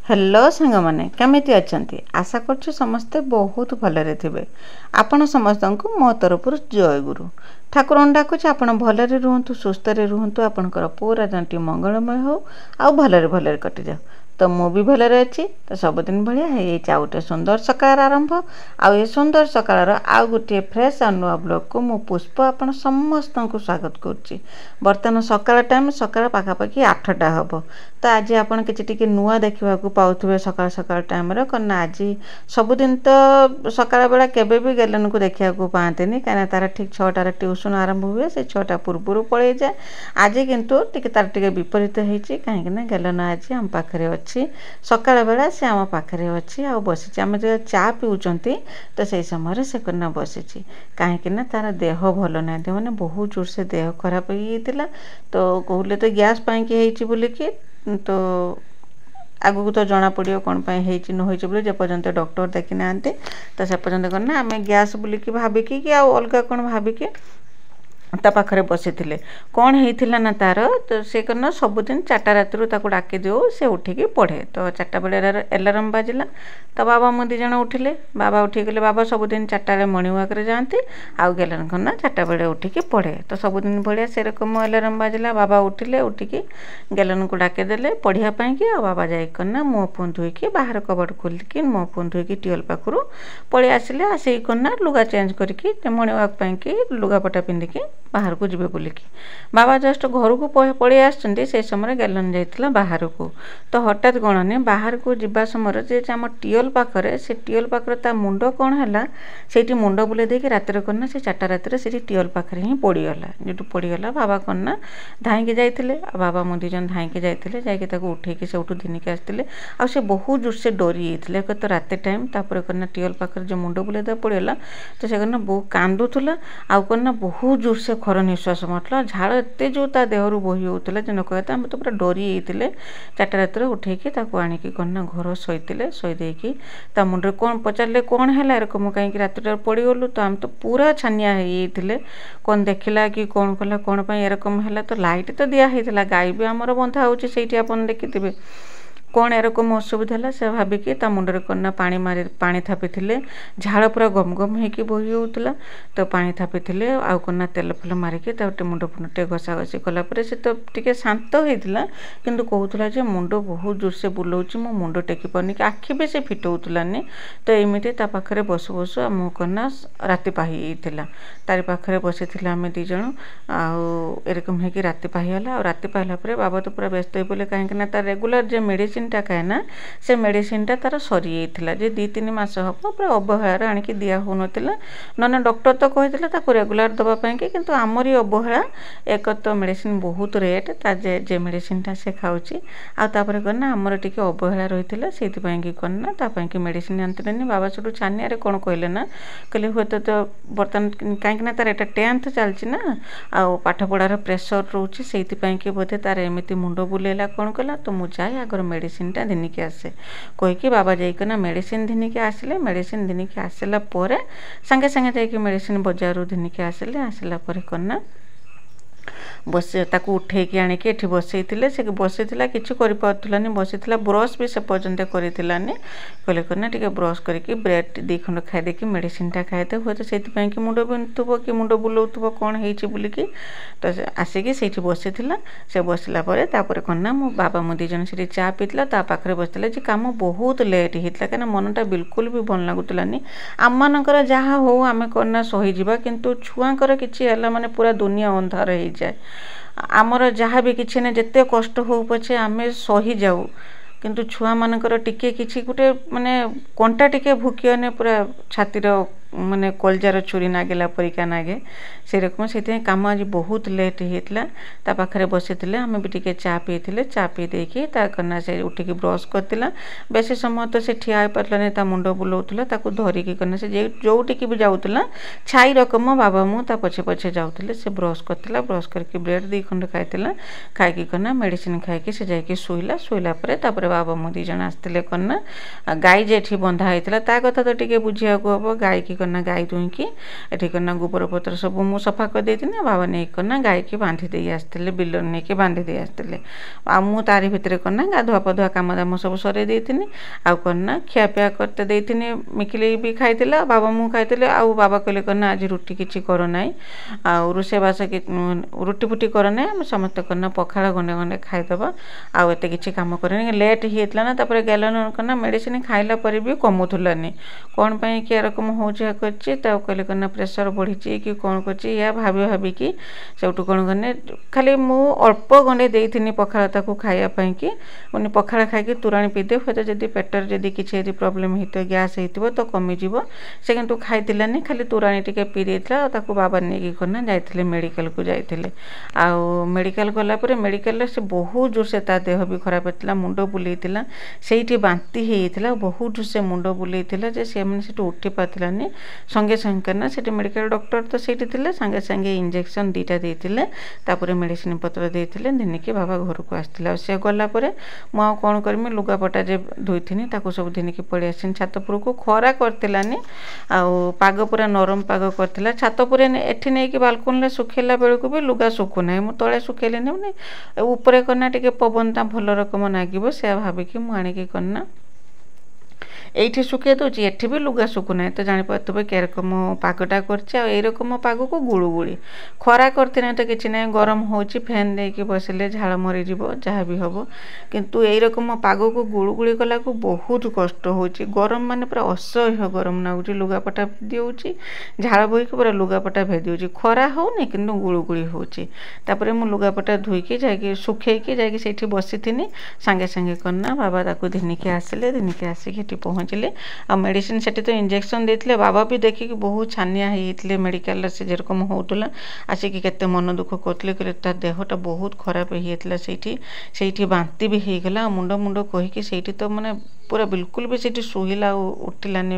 Hello सांग मैंने केमिति अच्छंती आशा करछु समस्ते बहुत भलरे थिबे। आपण समस्तंकु मो तरफ जय गुरु ठाकुर डाकुछ आपण भलरे रुहंतु सुस्थ रे रुहंतु आपणकर पूरा दिनटी मंगलमय हो आ भलरे कटि जाओ। तो मु भी भलरे अच्छी तो सबुदिन भाया ये गोटे सुंदर सकाळ आरंभ आउ ये सुंदर सकाळ आउ गोटे फ्रेश आ नुआ ब्लॉग को मु पुष्प आपण समस्त को स्वागत करुच्ची। बर्तमान सकाळ टाइम सकाळ पाखापाखि 8टा हम तो आज आपण कि नुआ देखा पाऊे सकाळ सकाळ टाइम कना आज सबुदिन तो सकाळ बेला केबे भी गेलन को देखा पाते कहीं तार ठीक 6टार ट्यूशन आरंभ हुए से 6टा पूर्व पड़े जाए। आज किंतु तार टिके विपरीत होती कहीं गेलन आज आम पाखे अच्छी सकाळ बेला से आम पाखे अच्छी आ बसी आम जो चा पिउचंती तो से समय से कना बसी कहीं तार देह भल ना मैंने बहुत जोर से देह खराब हो तो कहले तो गैस पाई बोलिकी तो आगु तो जना पड़ो कौन होई जेपर्यंत डॉक्टर देखी ना तो से पर्यंत करना आम गैस बोलिकी भाविकी कि अलग कौन भाविकी ता पाखरे बसी थे कौन होता ना तार तो से करना सबुदिन 4टा राति डाकी दो से उठिकी पढ़े तो 4टा बेले एलार्म बाजिला तो बाबा मो 2 जण उठिले बाबा उठी गले बाबा सबुदिन 4टा मर्निंग वाक जाती आउ गेलन करना 4टा बेले उठिकी पढ़े तो सबुदिन भाया से रकम एलार्म बाजिला बाबा उठिले उठिकी गेलन को डाकीदेले पढ़ापी कि बाबा जाइना मुँह फुँ धोईकी बाहर कबट खोलिकी मुँह फुँ धोईकी ट्यूबवेल पाखु पलि आसिले आसिक लुगा चेंज करके मर्निंग वाक पाई लुगापटा पिंधिकी बाहर को जीवे बोलिकी बाबा जस्ट घर को पलि आसछंती से समय गेलन जाइतिला बाहर को तो हठात गणने बाहर को जीवा समय जे आम ट्यूबवेल पाखरे से ट्यूबवेल पाखरे ता मुंड कौन है से मुंड बुले देकी रातिर करना से 4टा रातिर से ट्यूबवेल पाखरे ही पड़गला जो पड़गला बाबा करना धाईकी जाइतिले बाबा मो 2 जण धाईकी जाइतिले जाइके ताको उठेकी से उठू धिनिकी आसतिले आ से बहुत जोर से डरी जाइतिले तो राति टाइम तापर करना ट्यूबवेल पाखरे जो मुंड बुले दे पड़गला तो से करना बहुत कांदुला आउ करना बहुत जोर से खर निश्वास मारला झाड़ एत जो ता देहरु बही होता जो कहता आम तो पूरा डरी जाइए 4टा रातिर उठेकी ताको आनिकी करना घर शोते शोदेकी ता मुंडे कौन पचारे कौन है एरकम कहीं रातिर पड़गलु तो आम तो पूरा छानिया होते कौन देखला कि कौन कला कौन एरकम है तो लाइट तो दिखाई गाई भी आमर बंधा होची सेठी आपन देखिथिबे कौन एरकम असुविधा से भाविकी ता मुंडरे करना पानी थापी झाड़ पूरा गम गम होगी बही होता तो पानी थापी आउ करना तेल फुल मारिकी मुंड फुंड टे घसा घसी कलापर से तो टे शांत होता किंतु कहूला जे मुंड बहुत जोर से बुलाऊँ मो मुंड टेकी पानी कि आखि भी से फिटौलानी तो एमती ता पाखे बसु बसु आम करना राति पाही तारी पाखे बसी आम 2 जण आरकम हो राति पाहीगला राति पाइला बाबा तो पूरा व्यस्त हो पड़े कहीं तार रेगुलर जो मेडिसिन टा खाए ना से मेडिसिन टा तार सरी जाइथिला जे 2-3 मास हम पूरा अवहेलार आणिकी दिया हो नथिला नने डॉक्टर तो कहिथिला ताको रेगुलर दबा पई कि किंतु आमरी अवहेला एक तो मेडिसिन बहुत रेट ता जे मेडिसिन टा से खाउची आ तापर करना आमर टिके अवहेला रहिथिला सेति पई कि करना ता पई कि मेडिसिन आनथिलेनी बाबा सटू छानिया रे कोन कहले ना कहले होय तो बर्तन काहे ना तार एटा 10th चलची ना आ पाठ पढ़ार प्रेशर रोची सेति पई कि बोधे तार एमिति मुंड बुलेला कोन कला तो मु जाय आगर मेडिसिन टा धिनिकी आसे कहीकि बाबा जाइना मेडिसिन धिनिकी आसिले मेडिसिन धिनिकी आसला सांगे सांगे जाइए मेडिसिन बजार धिनिकी आसिले आसला करना बस ताकू उठेकी आणिकी एठी बसैतिले से बसैतिला किछु करि पाथुलानी बसैतिला ब्रश भी से पर्यंत करितिलानी कहले करना टिके ब्रश करके ब्रेड 2 खंड खाइ देकी मेडिसिन टा खाइते हो तो सेति पई कि मुंड बिंतुबो कि मुंड बुलौतुबो कोन हेछि बुलिकी तो आसिकी सेठी बसैतिला से बसला परे तापर करना मो बाबा मो 2 जण सेठी चा पितला ता पाखरे बसतिला जे काम बहुत लेट हितला कना मनटा बिल्कुल भी भल लागुतलानी आम मानकर जहा हो आमे करना सही जिबा किंतु छुआंकर किछि हला माने पूरा दुनिया अंधार हे जाए आमर जहाँ भी किसी ने जिते कष्ट हो पछे आमे सही जाऊ किंतु छुआ मानकर टिके किछि गुटे माने कंटा टिके भूकियने पूरा छातीर माने कलजार छुरी नागेला परिका नागे से रकम से कम आज बहुत लेट होता ता पाखे बसी आम भी टे चा पीते चा पी देकी करना से उठिकी ब्रश करता बेसी समय तो से ठिया हो पारानी ता मुंड बुलाऊला धरिकी करना से जोटिकी भी जाऊला छाई रकम बाबा मु ता पछे पछे जाऊले से ब्रश करता ब्रश करके ब्रेड 2 खंड खाई खाई करना मेडिसिन खाई से जाकि शोला शोला बाबा मो 2 जण आसते करना गाई जेठी बंधा होता ता कथा तो टे बुझा हम गाई की करना गाई दुईकी एठी करना गोबर पत्र सब मु सफा कर देथिनी बाबा नहीं करना गाय की बांधी दे आसते बिल नहीं कि बांधी दे आसते आ मु तारी भितर करना गाधुआ पधुआ काम दाम सब सरे देथिनी आ करना खियापिया करते देथिनी मिकिली भी खाइतिला बाबा मु खाइतिले आ बाबा कहले करना आज रुटी किछि कर नाई आ रोसे बास रुटी फुटी कर ना समस्त करना पखाड़ गंडे गंडे खाईदबा आउ एते किछि काम करे लेट हितला ना तापर गेलन करना मेडिसिन खाइला पर भी कमुथुलानी कौन पाई कि रकम होछि करछि ता कहले करना प्रेशर बढ़िछि कि कौन करछि या भाबी भाबी कि सेउटु कोन गने खाली मु अल्प गंडे देथिनी पखाड़ ताकू खाइया पाई कि उनी पखाड़ खाइ कि तुराणी पीदे होते जदी पेटर जदी किछि यदि प्रॉब्लम हितो गैस हितबो तो कमी जिवो से किंतु खाइतिलानी खाली तुराणी टिके पी देथला ताकू बाबा नेकी करना जाइथिले मेडिकल को जाइथिले आ मेडिकल गला पर मेडिकल से बहुत जोर से ता देह भी खराब होता मुंड बुलेइतिला सेठी बांती हेइतिला बहुत जोर से मुंड बुलेइतिला जे से माने सेठी उठी पातिलानी संगे संगे करना सेठी मेडिकल डॉक्टर तो सेठी थिले संगे संगे इंजेक्शन दीटा देइतिले तापर मेडिसिन पत्र देइतिले दिन के बाबा घर को आस्तिला से गला पर मु आ कोन करमी लुगापटा जे धोइथिनी ताको सब दिन के पड़ी आसिन छात पर को खरा करतिलानी आ पाग पूरा नरम पाग करतिला छात पर एठी नै कि बालकोन ले सुखेला बेल को भी लुगा सुखु नै मु तळे सुखेले नै ऊपर करना टिके पवन ता भल रकम नागिबो से भाबी कि मु आनी कि करना एठी सुखे दोची एठी भी लुगा सुखु नै तो जानि पतबे के रकम पागटा करछि आ ए रकम पाग को गुळुगुळी खरा करते नै तो किछि नै गरम होची फैन दे के बसले झाळ मरि जिवो जहा भी हबो किंतु ए रकम पाग को गुळुगुळी कला को बहुत कष्ट होची गरम माने पूरा असह्य गरम नाउची लुगापटा दिउची झाळ बोई के पूरा लुगापटा भेदिउची खरा हो नै किंतु गुळुगुळी होची तापरे मु लुगापटा धुई के जाय के सुखे के जाय के सेठी बसिथिनी संगे संगे करना बाबा ताको दिनी के आसिले दिनी के आसी के टी पहुंचले आ मेडिसिन सेठी तो इंजेक्शन देथिले बाबा भी देखि कि बहुत छानिया हेइथिले मेडिकल से जेरकम होउतला आसी कि केते मन दुख करथिले कि ता देहटा बहुत खराब हेइथिला सेठी बांती भी हे गेला मुंड मुंड कहि कि सेठी तो माने पूरा बिल्कुल भी सेठी सोहिला उठिलानी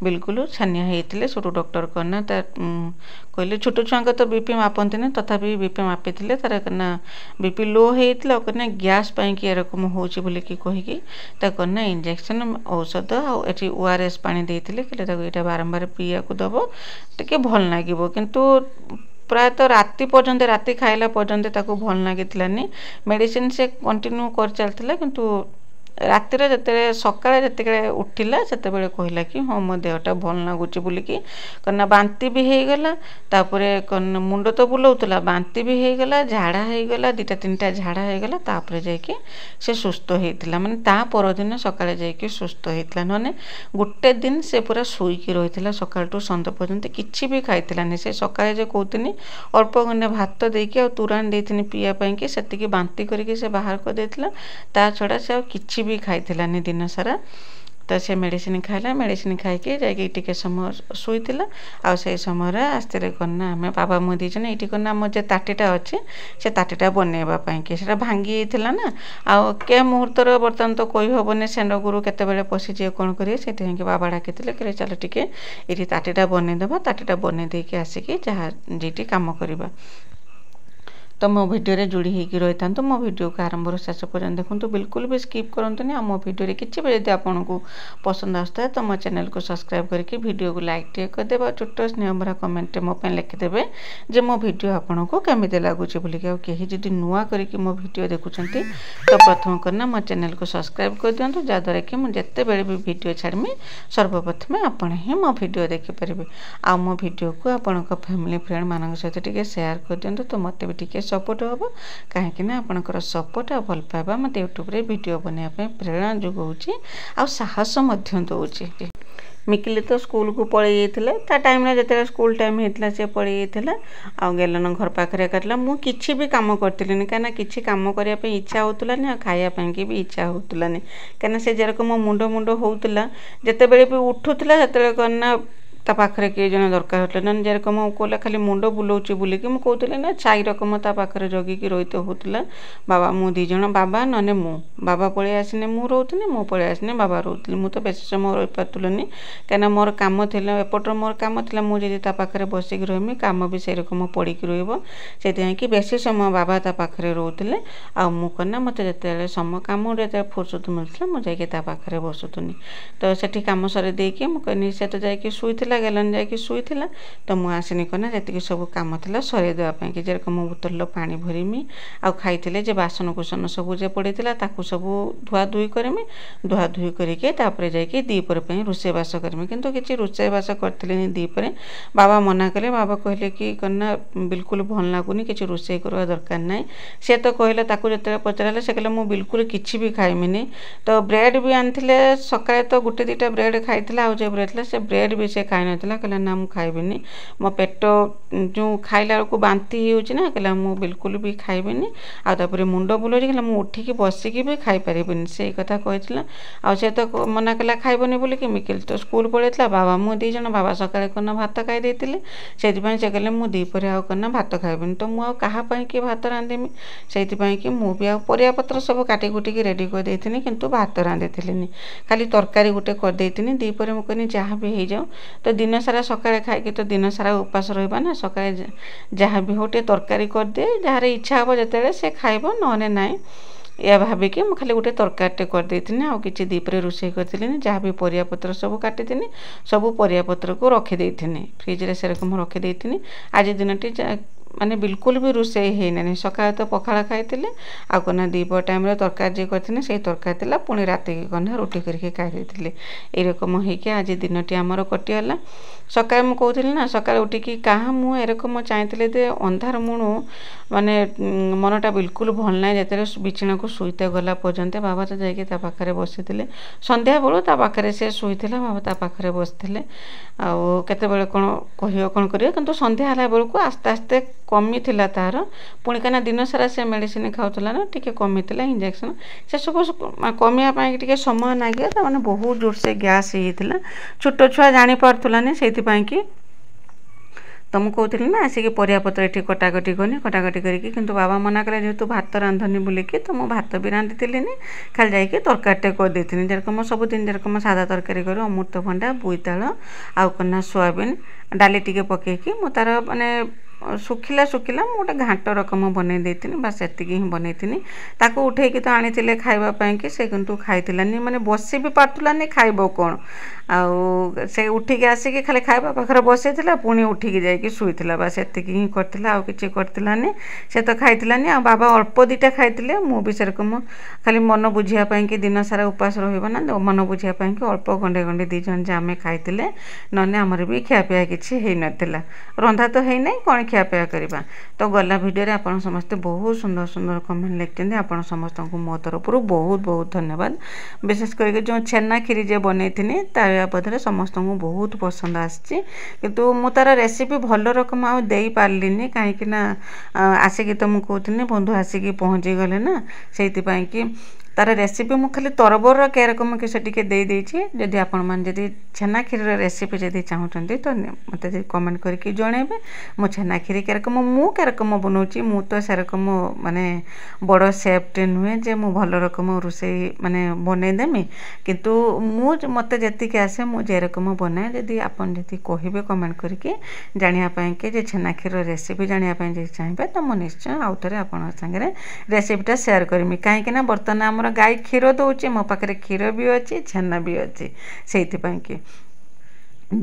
बिल्कुल छानिया हेइथिले छोटो डॉक्टर करना ता कहले छोटो छुआ तो बीपी मापंती ने तथापि बीपी मापिथिले तार करना बीपी लो हेइथिला करना गैस पाई कि एरकम होची बोली कि कहि कि ता करना इंजेक्शन औषध आ एठी ओआरएस पानी देइथिले कि ताको एटा बारंबार पिया को दबो टिके भल लागिवो किंतु प्रायतः राति पर्यंत राति खाइला पर्यंत ताको भल लागितलानी मेडिसिन से कंटिन्यू कर चलथिला किंतु राति जते सकाळे जते उठिला सेते बेले कहला कि हाँ मो देहटा भल लागुची बोली कि करना बांती भी हे गला तापरे करना मुंड तो बुलाउतला बांती भी हे गला झाड़ा हे गला दुटा तीनटा झाड़ा हे गला तापरे जाय कि से सुस्त हेतिला माने ता पर दिन सकाळे जाय कि सुस्त हेतिला नने गुट्टे दिन से पूरा सोई कि रहितला सकाळ टू संध्या पर्यंत किछि भी खाइतिलानी से सकाळे जे कहतनी अल्प गने भात देई कि आ तुरान देथिनी पिया पई कि सेति कि बांती करी कि से बाहर कर देतिला ता छडा से किछि भी खाइतिलानी दिन सारा तो से मेडिसिन खाइला मेडिसिन खाइके जाके टिके समय शुईला आ से समय आस्ते करना आम बाबा मु दीजन ये करना आम जो ताटीटा अच्छे से ताटीटा बनवाई कि से भांगी जाता ना आ के मुहूर्तर बर्तमान तो कही हेनी सेंड गुरु केत पशिजे कौन करेंगे से बाबा डाकी कहे चल टिके ये ताटीटा बनईदेव ताटीटा बनई देके आसिकी जहाँ जी कम करवा तो मो भिडियो जोड़ी होगी रही था मो भिडियो को आरंभ शेष पर्यंत देखो बिल्कुल भी स्किप करंतुनी आ मो भिडियो किसी भी यदि आपको पसंद आसता है तो मो चैनल को सब्सक्राइब करके भिडियो को लाइक टे करदे छोट स्नेह भरा कमेंट मो लिखिदेवे जे मो भिडियो आपको केमी लगुच बोलिक कहीं जब नुआ करके मो भिडियो देखुं तो प्रथम करना मो चैनल को सब्सक्राइब कर दिंतु जहाँद्वारा कि मुझे बेले भी भिडियो छाड़मी सर्वप्रथम आपण ही मो भिडियो देखिपारे आ मो भिडियो को आपण फैमिली फ्रेंड मान सहित टिके शेयर कर दिंतु तो मत भी टिके सपोर्ट हम कहीं आपंकर सपोर्ट आ भल पाइबा मत यूट्यूब रे वीडियो बनवाई प्रेरणा जोगाऊँ आ साहस दौर मिकिली तो स्कूल को पलि जाता टाइम जो स्कूल टाइम होता सी पलि जाता आ गेलन घर पाखे काटला मुझे भी कम करी कहीं किसी कम करने इच्छा होता खायापी भी इच्छा होता कहीं से जरक मो मुंड मुंड होता जिते बड़े भी उठूला से करना ता पाखरे किए जन दरकार होता ना जेरकम कहला खाली मुंड बुलाऊँ बोलिकी मुझे कहते ना छाई रकम ता पाखरे जगिकी रही होता बाबा मु दीज बाबा नने मु बाबा पलि आसने मु रोनी मु पलि आसने बाबा रोली मु तो बेस समय रही पार्लनि कहीं मोर कम थी एपटर मोर कम थी मुझे पाखे बसिक रही कम भी से रकम पड़िकी रही कि बेस समय बाबा ता पाखरे रोते आ मुझे मत जो समय कम जो फुर्सत मिलता मुझे पाखे बसुनी तो से कम सर देकी मुझे से तो जाकि शुईला ଗେଲନ୍ ଯାଇକି ଶୋଇଥିଲା ତ ମୁଁ ଆସିନି କନା ଯେତିକି ସବୁ କାମ ଥିଲା ସରେଇ ଦେବା ପାଇଁ କି ଯେରକମ ମୁଁ ବୋତଲର ପାଣି ଭରିମି ଆଉ ଖାଇଥିଲେ ଯେ ବାସନକୁସନ ସବୁ ଯେ ପଡ଼ିଥିଲା ତାକୁ ସବୁ ଧୁଆଧୁଇ କରିମି ଧୁଆଧୁଇ କରିକି ତାପରେ ଯାଇକି ଦ୍ୱିପହର ପାଇଁ ରୋଷେଇବାସ କରିମି କିନ୍ତୁ କିଛି ରୋଷେଇବାସ କରିଥିଲିନି ଦ୍ୱିପହରେ ବାବା ମନା କଲେ ବାବା କହିଲେ କି କନା ବିଲକୁଲ ଭଲ ଲାଗୁନି କିଛି ରୋଷେଇ କରିବା ଦରକାର ନାହିଁ ସେ ତ କହିଲେ ତାକୁ ଯେତେବେଳେ ପଚାରିଲେ ସେ କହିଲେ ମୁଁ ବିଲକୁଲ କିଛି ବି ଖାଇମିନି ତ ବ୍ରେଡ୍ ବି ଆଣିଥିଲେ ସକାଳେ ତ ଗୋଟେ ଦୁଇଟା ବ୍ରେଡ୍ ଖାଇଥିଲା ଆଉ ଯେଉଁ ବ୍ରେଡ୍ ଥିଲା ସେ ବ୍ରେଡ୍ ବି ସେ ଖାଇନଥିଲା କହିଲା ନା ମୁଁ ଖାଇବିନି ମୋ ପେଟ ଯେଉଁ ଖାଇଲା ବେଳକୁ ବାନ୍ତି ହେଉଛି ନା କହିଲା ମୁଁ ବିଲକୁଲ ବି ଖାଇବିନି ଆଉ ତାପରେ ମୁଣ୍ଡ ବୁଲଉଛି କହିଲା ମୁଁ ଉଠିକି ବସିକି ବି ଖାଇପାରିବିନି ସେଇ କଥା କହିଥିଲା ଆଉ ସେ ତ ମନା କଲା ଖାଇବନି ବୋଲିକି ମିକିଲ ତ ସ୍କୁଲ ପଳେଇଥିଲା ବାବା ମୁଁ ଦୁଇ ଜଣ ବାବା ସକାଳେ କନା ଭାତ ଖାଇ ଦେଇଥିଲେ ସେଇଥିପାଇଁ ସେ କହିଲେ ମୁଁ ଦ୍ୱିପହରେ ଆଉ କନା ଭାତ ଖାଇବିନି ତ ମୁଁ ଆଉ କାହା ପାଇଁ କି ଭାତ ରାନ୍ଧିମି ସେଇଥିପାଇଁ କି ମୁଁ ବି ଆଉ ପରିବାପତ୍ର ସବୁ କାଟି କୁଟିକି ରେଡ଼ି କରିଦେଇଥିଲି କିନ୍ତୁ ଭାତ ରାନ୍ଧିଥିଲିନି ଖାଲି ତରକାରୀ ଗୋଟେ କରିଦେଇଥିଲି ଦ୍ୱିପହରେ ମୁଁ କହିନି ଯାହା ବି ହେଇଯାଉ ତ ଦିନ ସାରା ସକାଳେ ଖାଇକି ତ ଦିନ ସାରା ଉପାସ ରହିବା ନା ସକାଳେ ଯାହା ବି ହଉ ଟିକେ ତରକାରୀ କରିଦିଏ ଯାହାର ଇଚ୍ଛା ହେବ ଯେତେବେଳେ ସେ ଖାଇବ ନହେଲେ ନାହିଁ ଏହା ଭାବିକି ମୁଁ ଖାଲି ଗୋଟେ ତରକାରୀଟେ କରିଦେଇଥିଲି ଆଉ କିଛି ଦ୍ୱିପହରେ ରୋଷେଇ କରିଥିଲିନି ଯାହା ବି ପରିବାପତ୍ର ସବୁ କାଟିଥିଲି ସବୁ ପରିବାପତ୍ରକୁ ରଖିଦେଇଥିଲି ଫ୍ରିଜରେ ସେରକମ ରଖିଦେଇଥିଲି ଆଜି ଦିନଟି ମାନେ ବିଲକୁଲ ବି ରୋଷେଇ ହେଇନାନି ସକାଳେ ତ ପଖାଳ ଖାଇଥିଲେ ଆଉ କନା ଦ୍ୱିପହର ଟାଇମ୍ରେ ତରକାରୀ ଯିଏ କରିଥିଲେ ସେଇ ତରକାରୀ ଥିଲା ପୁଣି ରାତିକି କନା ରୁଟି କରିକି ଖାଇ ଦେଇଥିଲେ ଏରକମ ହେଇକି ଆଜି ଦିନଟି ଆମର କଟିଗଲା ସକାଳେ ମୁଁ କହୁଥିଲି ନା ସକାଳେ ଉଠିକି କାହା ମୁଁ ଏରକମ ଚାହିଁଥିଲି ଯେ ଅନ୍ଧାର ମୁଣୁ ମାନେ ମନଟା ବିଲକୁଲ ଭଲ ନାହିଁ ଯେତେବେଳେ ବିଛଣାକୁ ଶୋଇତେ ଗଲା ପର୍ଯ୍ୟନ୍ତ ବାବା ତ ଯାଇକି ତା ପାଖରେ ବସିଥିଲେ ସନ୍ଧ୍ୟାବେଳୁ ତା ପାଖରେ ସେ ଶୋଇଥିଲା ବାବା ତା ପାଖରେ ବସିଥିଲେ ଆଉ କେତେବେଳେ କ'ଣ କହିବ କ'ଣ କରିବ କିନ୍ତୁ ସନ୍ଧ୍ୟା ହେଲା ବେଳକୁ ଆସ୍ତେ ଆସ୍ତେ କମିଥିଲା ତାର ପୁଣି କାହିଁକିନା ଦିନ ସାରା ସେ ମେଡ଼ିସିନ ଖାଉଥିଲା ନା ଟିକେ କମିଥିଲା ଇଞ୍ଜେକ୍ସନ୍ ସେସବୁ କମିବା ପାଇଁ ଟିକେ ସମୟ ଲାଗିବ ତାମାନେ ବହୁତ ଜୋରସେ ଗ୍ୟାସ୍ ହେଇଯାଇଥିଲା ଛୋଟ ଛୁଆ ଜାଣିପାରୁଥିଲାନି ସେଇଥିପାଇଁ କି ତ ମୁଁ କହୁଥିଲି ନା ଆସିକି ପରିବାପତ୍ର ଏଠି କଟାକଟି କଟାକଟି କରିକି କିନ୍ତୁ ବାବା ମନା କଲେ ଯେହେତୁ ଭାତ ରାନ୍ଧନି ବୋଲିକି ତ ମୁଁ ଭାତ ବି ରାନ୍ଧିଥିଲିନି ଖାଲି ଯାଇକି ତରକାରୀଟେ କରିଦେଇଥିଲି ଯେରକମ ସବୁଦିନ ଯେରକମ ସାଧା ତରକାରୀ କରୁ ଅମୃତଭଣ୍ଡା ବୋଇତାଳ ଆଉ କନା ସୋୟାବିନ୍ ଡାଲି ଟିକେ ପକେଇକି ମୁଁ ତାର ମାନେ ଶୁଖିଲା ମୁଁ ଗୋଟେ ଘାଣ୍ଟ ରକମ ବନେଇ ଦେଇଥିଲି ବାସ୍ ସେତିକି ହିଁ ବନେଇଥିଲି ତାକୁ ଉଠେଇକି ତ ଆଣିଥିଲେ ଖାଇବା ପାଇଁକି ସେ କିନ୍ତୁ ଖାଇଥିଲାନି ମାନେ ବସି ବି ପାରୁଥିଲାନି ଖାଇବ କ'ଣ ଆଉ ସେ ଉଠିକି ଆସିକି ଖାଲି ଖାଇବା ପାଖରେ ବସେଇଥିଲା ପୁଣି ଉଠିକି ଯାଇକି ଶୋଇଥିଲା ବାସ୍ ସେତିକି ହିଁ କରିଥିଲା ଆଉ କିଛି କରିଥିଲାନି ସେ ତ ଖାଇଥିଲାନି ଆଉ ବାବା ଅଳ୍ପ ଦୁଇଟା ଖାଇଥିଲେ ମୁଁ ବି ସେରକମ ଖାଲି ମନ ବୁଝିବା ପାଇଁକି ଦିନ ସାରା ଉପାସ ରହିବ ନା ମନ ବୁଝିବା ପାଇଁକି ଅଳ୍ପ ଗଣ୍ଡେ ଦୁଇ ଜଣ ଯେ ଆମେ ଖାଇଥିଲେ ନହେଲେ ଆମର ବି ଖିଆପିଆ କିଛି ହେଇନଥିଲା ରନ୍ଧା ତ ହେଇନାହିଁ କ'ଣ ଖିଆପିଆ କରିବା ତ ଗଲା ଭିଡ଼ିଓରେ ଆପଣ ସମସ୍ତେ ବହୁତ ସୁନ୍ଦର ସୁନ୍ଦର କମେଣ୍ଟ ଲେଖିଛନ୍ତି ଆପଣ ସମସ୍ତଙ୍କୁ ମୋ ତରଫରୁ ବହୁତ ବହୁତ ଧନ୍ୟବାଦ ବିଶେଷ କରିକି ଯେଉଁ ଛେନା କ୍ଷୀରି ଯେ ବନେଇଥିଲି ତା ବଦଳରେ ସମସ୍ତଙ୍କୁ ବହୁତ ପସନ୍ଦ ଆସିଛି କିନ୍ତୁ ମୁଁ ତାର ରେସିପି ଭଲ ରକମ ଆଉ ଦେଇପାରିଲିନି କାହିଁକି ନା ଆସିକି ତ ମୁଁ କହୁଥିଲି ବନ୍ଧୁ ଆସିକି ପହଞ୍ଚିଗଲେ ନା ସେଇଥିପାଇଁ କି ତାର ରେସିପି ମୁଁ ଖାଲି ତରବରର କେରକମ କି ସେ ଟିକେ ଦେଇଦେଇଛି ଯଦି ଆପଣମାନେ ଯଦି ଛେନା କ୍ଷୀରର ରେସିପି ଯଦି ଚାହୁଁଛନ୍ତି ତ ମୋତେ ଯଦି କମେଣ୍ଟ କରିକି ଜଣାଇବେ ମୁଁ ଛେନା କ୍ଷୀରି କେରକମ ବନାଉଛି ମୁଁ ତ ସେରକମ ମାନେ ବଡ଼ ସେଫ୍ଟେ ନୁହେଁ ଯେ ମୁଁ ଭଲ ରକମ ରୋଷେଇ ମାନେ ବନେଇଦେମି କିନ୍ତୁ ମୋତେ ଯେତିକି ଆସେ ମୁଁ ଯେରକମ ବନାଏ ଯଦି ଆପଣ ଯଦି କହିବେ କମେଣ୍ଟ କରିକି ଜାଣିବା ପାଇଁକି ଯେ ଛେନା କ୍ଷୀରର ରେସିପି ଜାଣିବା ପାଇଁ ଯଦି ଚାହିଁବେ ତ ମୁଁ ନିଶ୍ଚୟ ଆଉ ଥରେ ଆପଣଙ୍କ ସାଙ୍ଗରେ ରେସିପିଟା ସେୟାର କରିମି କାହିଁକିନା ବର୍ତ୍ତମାନ ଆମର ଗାଈ କ୍ଷୀର ଦେଉଛି ମୋ ପାଖରେ କ୍ଷୀର ବି ଅଛି ଛେନା ବି ଅଛି ସେଇଥିପାଇଁ କି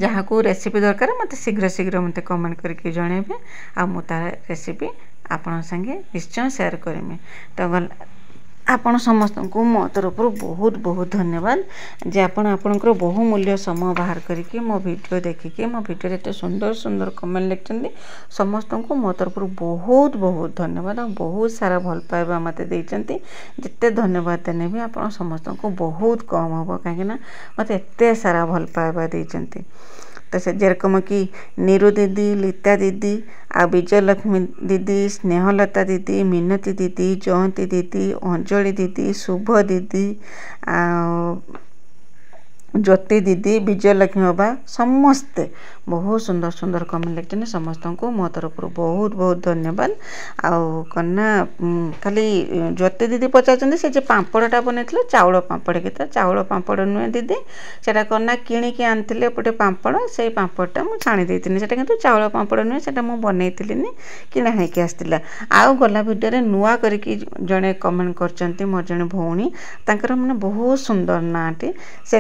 ଯାହାକୁ ରେସିପି ଦରକାର ମୋତେ ଶୀଘ୍ର ମୋତେ କମେଣ୍ଟ କରିକି ଜଣାଇବେ ଆଉ ମୁଁ ତାର ରେସିପି ଆପଣଙ୍କ ସାଙ୍ଗେ ନିଶ୍ଚୟ ସେୟାର କରିମି ତ ଆପଣ ସମସ୍ତଙ୍କୁ ମୋ ତରଫରୁ ବହୁତ ବହୁତ ଧନ୍ୟବାଦ ଯେ ଆପଣଙ୍କର ବହୁମୂଲ୍ୟ ସମୟ ବାହାର କରିକି ମୋ ଭିଡ଼ିଓ ଦେଖିକି ମୋ ଭିଡ଼ିଓରେ ଏତେ ସୁନ୍ଦର କମେଣ୍ଟ ଲେଖିଛନ୍ତି ସମସ୍ତଙ୍କୁ ମୋ ତରଫରୁ ବହୁତ ବହୁତ ଧନ୍ୟବାଦ ଆଉ ବହୁତ ସାରା ଭଲ ପାଇବା ମୋତେ ଦେଇଛନ୍ତି ଯେତେ ଧନ୍ୟବାଦ ଦେଲେ ବି ଆପଣ ସମସ୍ତଙ୍କୁ ବହୁତ କମ୍ ହେବ କାହିଁକିନା ମୋତେ ଏତେ ସାରା ଭଲ ପାଇବା ଦେଇଛନ୍ତି ତ ସେ ଯେରକମ କି ନିରୁ ଦିଦି ଲିତା ଦିଦି ଆଉ ବିଜୟଲକ୍ଷ୍ମୀ ଦିଦି ସ୍ନେହଲତା ଦିଦି ମିନତି ଦିଦି ଜୟନ୍ତୀ ଦିଦି ଅଞ୍ଜଳି ଦିଦି ଶୁଭ ଦିଦି ଆଉ ଜ୍ୟୋତି ଦିଦି ବିଜୟଲକ୍ଷ୍ମୀ ବାବା ସମସ୍ତେ ବହୁତ ସୁନ୍ଦର କମେଣ୍ଟ ଲେଖିଛନ୍ତି ସମସ୍ତଙ୍କୁ ମୋ ତରଫରୁ ବହୁତ ବହୁତ ଧନ୍ୟବାଦ ଆଉ କନା ଖାଲି ଜ୍ୟୋତି ଦିଦି ପଚାରୁଛନ୍ତି ସେ ଯେ ପାମ୍ପଡ଼ଟା ବନେଇଥିଲେ ଚାଉଳ ପାମ୍ପଡ଼ କି ଚାଉଳ ପାମ୍ପଡ଼ ନୁହେଁ ଦିଦି ସେଇଟା କନା କିଣିକି ଆଣିଥିଲେ ଗୋଟେ ପାମ୍ପଡ଼ ସେଇ ପାମ୍ପଡ଼ଟା ମୁଁ ଛାଣି ଦେଇଥିଲି ସେଇଟା କିନ୍ତୁ ଚାଉଳ ପାମ୍ପଡ଼ ନୁହେଁ ସେଇଟା ମୁଁ ବନେଇଥିଲିନି କିଣା ହେଇକି ଆସିଥିଲା ଆଉ ଗଲା ଭିଡ଼ିଓରେ ନୂଆ କରିକି ଜଣେ କମେଣ୍ଟ କରିଛନ୍ତି ମୋର ଜଣେ ଭଉଣୀ ତାଙ୍କର ମାନେ ବହୁତ ସୁନ୍ଦର ନାଁଟି ସେ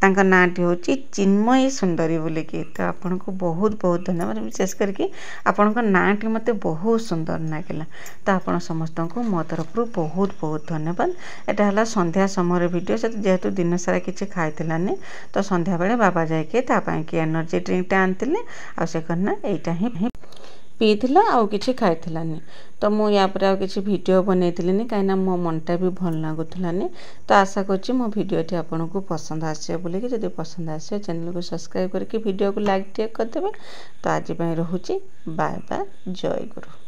तांका नाटी होची चिन्मयी सुंदरी बोलिकी। तो आपन को बहुत बहुत धन्यवाद, विशेष करके आपण नाटी मते बहुत सुंदर लगिला। तो आपण समस्त को मो तरफ बहुत बहुत धन्यवाद। एटा हला संध्या समय वीडियो, जेहेतु दिन सारा किसी खाइलानी तो संध्या बेले बाबा जाके कि एनर्जी ड्रिंक आनते आ से करना एटा ही पीला आउ किसी खाइलानी। तो मु या पर आ किसी वीडियो बनईली कहीं मो मनटा भी भल लगुलानी। तो आशा करूँ मो वीडियोटी आपन को पसंद आसे बोलिकी, जब पसंद आसे चैनल को सब्सक्राइब करके वीडियो को लाइक टे करदेवे। तो आज रोचे बाय बाय, जय गुरु।